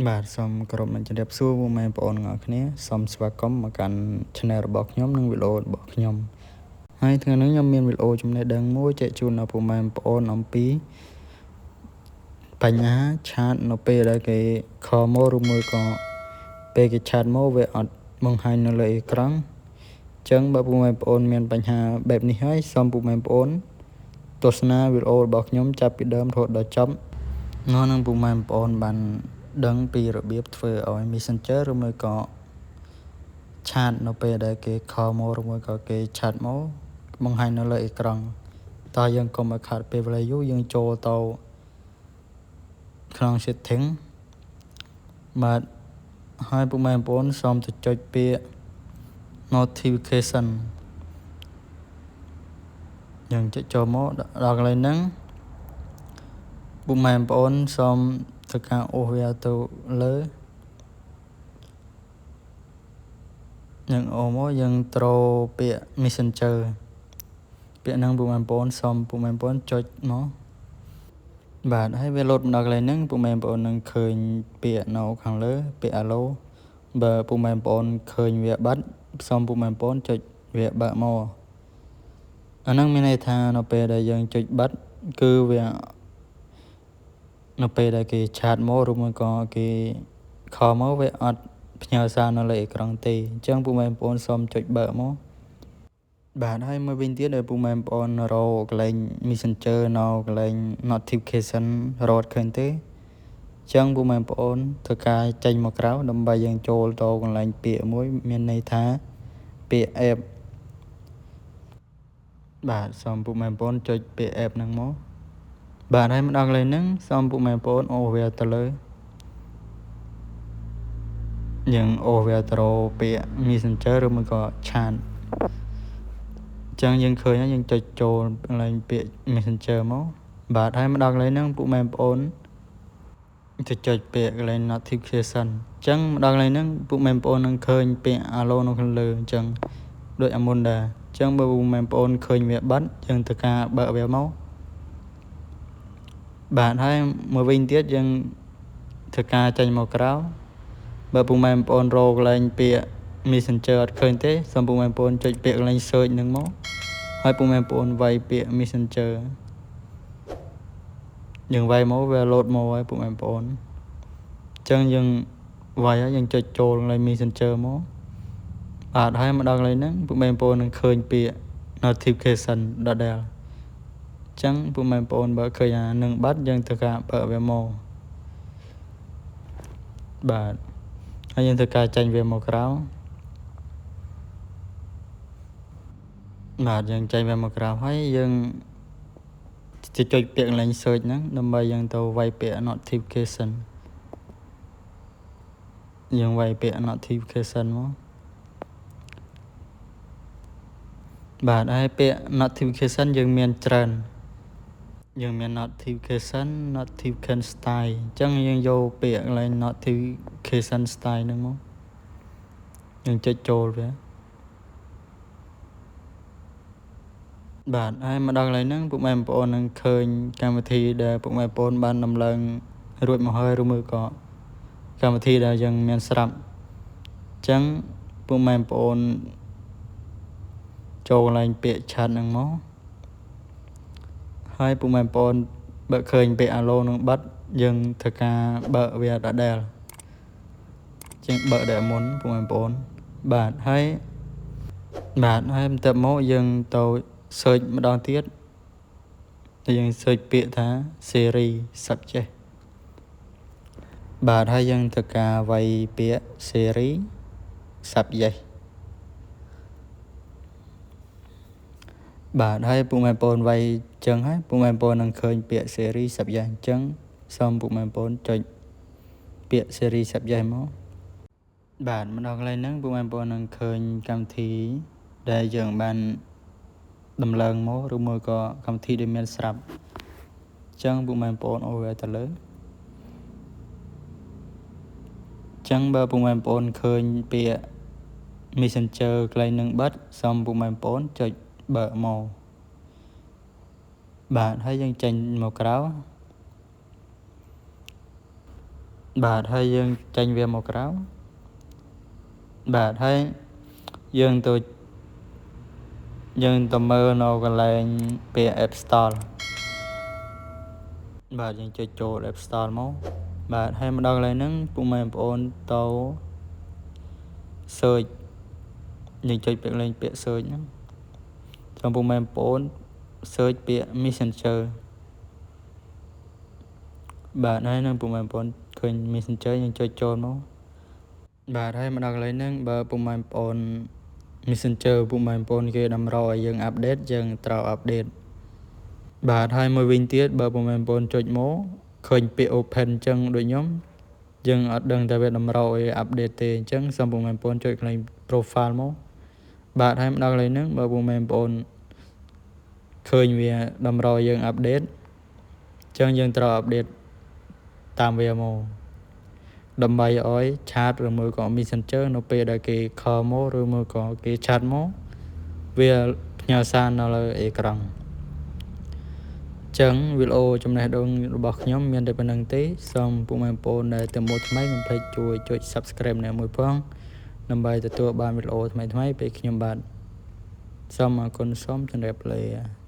បាទសូមគោរពនឹងជម្រាបសួរពុកម៉ែបងប្អូនទាំងអស់គ្នាសូមស្វាគមន៍មកកាន់ Channel របស់ខ្ញុំនិងវីដេអូរបស់ខ្ញុំហើយថ្ងៃនេះខ្ញុំមានវីដេអូចំណេះដឹងមួយចែកជូនដល់ពុកម៉ែបងប្អូនអំពីបញ្ហាឆាតនៅពេលដែលគេខលមកឬមួយក៏ពេលគេឆាតមកវាអត់បង្ហាញនៅលើអេក្រង់អញ្ចឹងបើពុកម៉ែបងប្អូនមានបញ្ហាបែបនេះហើយសូមពុកម៉ែបងប្អូនទស្សនាវីដេអូរបស់ខ្ញុំចាប់ពីដើមរហូតដល់ចប់នឹងពុកម៉ែបងប្អូនបានដឹងពីរបៀបធ្វើឲ្យ Messenger ឬមួយក៏ឆាតនៅពេលដែលគេខលមកឬមួយក៏គេឆាតមកបង្ហាញនៅលើអេក្រង់តើយើងកុំឲ្យខាតពេលវេលាយូរយើងចូលទៅក្នុង setting បាទហើយពុកម៉ែបងប្អូនសូមទៅចុចពាក្យ notification យើងចុចចូលមកដល់កន្លែងហ្នឹងពុកម៉ែបងប្អូនសូមធ្វើការអូសវាទៅលើយើងអូសមកយើងត្រូវពាក្យ Messenger ពាក្យហ្នឹងពុកម៉ែបងប្អូនសូមពុកម៉ែបងប្អូនចុចមកបាទហើយវាលោតមកដល់កន្លែងហ្នឹងពុកម៉ែបងប្អូននឹងឃើញពាក្យនៅខាងលើពាក្យ Allo បើពុកម៉ែបងប្អូនឃើញវាបាត់សូមពុកម៉ែបងប្អូនចុចវាបើកមកអាហ្នឹងមានន័យថានៅពេលដែលយើងចុចបាត់គឺវានៅពេលដែលគេឆាតមកឬមួយក៏គេខលមកវាអត់ផ្ញើសារនៅលើអេក្រង់ទេអញ្ចឹងពុកម៉ែបងប្អូនសូមចុចបើកមកបាទហើយមួយវិញទៀតដែលពុកម៉ែបងប្អូនរកកន្លែង Messenger នៅកន្លែង notification រត់ឃើញទេអញ្ចឹងពុកម៉ែបងប្អូនធ្វើការចេញមកក្រៅដើម្បីយើងចូលទៅកន្លែងពាក្យមួយមានន័យថាពាក្យ app បាទសូមពុកម៉ែបងប្អូនចុចពាក្យ app ហ្នឹងមកបាទហើយមកដល់កន្លែងហ្នឹងសូមពុកម៉ែបងប្អូនអូសវាទៅលើយើងអូសវាទៅពាក្យ Messenger ឬមួយក៏ឆាតអញ្ចឹងយើងឃើញហើយយើងចុចចូលកន្លែងពាក្យ Messenger មកបាទហើយមកដល់កន្លែងហ្នឹងពុកម៉ែបងប្អូនទៅចុចពាក្យកន្លែង notification អញ្ចឹងមកដល់កន្លែងហ្នឹងពុកម៉ែបងប្អូននឹងឃើញពាក្យ Allo នៅខាងលើអញ្ចឹងដូចអាមុនដែរអញ្ចឹងបើពុកម៉ែបងប្អូនឃើញវាបាត់យើងធ្វើការបើកវាមកបាទហើយមួយវិញទៀតយើងធ្វើការចេញមកក្រៅបើពុកម៉ែបងប្អូនរកកន្លែងពាក្យ Messenger អត់ឃើញទេសូមពុកម៉ែបងប្អូនចុចពាក្យកន្លែង search ហ្នឹងមកហើយពុកម៉ែបងប្អូនវាយពាក្យ Messenger យើងវាយមកវាលោតមកហើយពុកម៉ែបងប្អូនអញ្ចឹងយើងវាយហើយយើងចុចចូលកន្លែង Messenger មកបាទហើយមកដល់កន្លែងហ្នឹងពុកម៉ែបងប្អូននឹងឃើញពាក្យ notification ដដែលអញ្ចឹងពុកម៉ែបងប្អូនបើឃើញអានឹងបាត់យើងធ្វើការបើកវាមកបាទហើយយើងធ្វើការចាញ់វាមកក្រៅបាទយើងចាញ់វាមកក្រៅហើយយើងចុចពាក្យកន្លែង search ហ្នឹងដើម្បីយើងទៅវាយពាក្យ notification យើងវាយពាក្យ notification មកបាទហើយពាក្យ notification យើងមានច្រើនយើងមាន notification style អញ្ចឹងយើងយកពាក្យកន្លែង notification style ហ្នឹងមកយើងចុចចូលវាបាទហើយមកដល់កន្លែងហ្នឹងពុកម៉ែបងប្អូននឹងឃើញកម្មវិធីដែលពុកម៉ែបងប្អូនបានដំឡើងរួចមកហើយឬមួយក៏កម្មវិធីដែលយើងមានស្រាប់អញ្ចឹងពុកម៉ែបងប្អូនចូលកន្លែងពាក្យ chat ហ្នឹងមកហើយពុកម៉ែបងប្អូនបើឃើញពាក្យ Allo នឹងបាត់យើងធ្វើការបើកវាដដែលជាងបើកដែលមុនពុកម៉ែបងប្អូនបាទហើយបន្ទាប់មកយើងទៅ search ម្ដងទៀតយើង search ពាក្យថា series subject បាទហើយយើងធ្វើការវាយពាក្យ series subject បាទហើយពុកម៉ែបងប្អូនវាយចឹងហើយពុកម៉ែបងប្អូននឹងឃើញពាក្យ series subject អញ្ចឹងសូមពុកម៉ែបងប្អូនចុចពាក្យ series subject មកបាទមកដល់កន្លែងហ្នឹងពុកម៉ែបងប្អូននឹងឃើញកម្មវិធីដែលយើងបានដំឡើងមកឬមួយក៏កម្មវិធីដែលមានស្រាប់អញ្ចឹងពុកម៉ែបងប្អូនអូសវាទៅលើអញ្ចឹងបើពុកម៉ែបងប្អូនឃើញពាក្យ Messenger កន្លែងនឹងបាត់សូមពុកម៉ែបងប្អូនចុចបើកមកបាទហើយយើងចេញមកក្រៅ បាទហើយយើងចេញវាមកក្រៅបាទហើយយើងទៅមើលនៅកន្លែងពាក្យ App Store បាទយើងចុចចូល App Store មកបាទហើយមកដល់កន្លែងហ្នឹងពុកម៉ែបងប្អូនទៅ search យើងចុចពាក្យលេខពាក្យ search ហ្នឹងចាំពុកម៉ែបងប្អូន search ពាក្យ Messenger បាទហើយនឹងពុកម៉ែបងប្អូនឃើញ Messenger យើងចុចចូលមកបាទហើយមកដល់កន្លែងហ្នឹងបើពុកម៉ែបងប្អូន Messenger ពុកម៉ែបងប្អូនគេតម្រូវឲ្យយើងអាប់ដេតយើងត្រូវអាប់ដេតបាទហើយមួយវិញទៀតបើពុកម៉ែបងប្អូនចុចមកឃើញពាក្យ open អញ្ចឹងដូចខ្ញុំយើងអត់ដឹងថាវាតម្រូវឲ្យអាប់ដេតទេអញ្ចឹងសូមពុកម៉ែបងប្អូនចុចកន្លែង profile មកបាទហើយមកដល់កន្លែងហ្នឹងបើពុកម៉ែបងប្អូនឃើញវាតម្រូវឲ្យយើងអាប់ដេតអញ្ចឹងយើងត្រូវអាប់ដេតតាមវាមកដើម្បីឲ្យឆាតឬមួយក៏ Messenger នៅពេលដែលគេខលមកឬមួយក៏គេឆាតមកវាផ្ញើសារនៅលើអេក្រង់ចឹងវីដេអូចំណេះដឹងរបស់ខ្ញុំមានតែប៉ុណ្្នឹងទេសូមពុកម៉ែបងប្អូនដែលទៅមកថ្មីកុំភ្លេចជួយចុច Subscribe អ្នកមួយផងដើម្បីទទួលបានវីដេអូថ្មីៗពេលខ្ញុំបាទសូមអរគុណសូមជម្រាបលា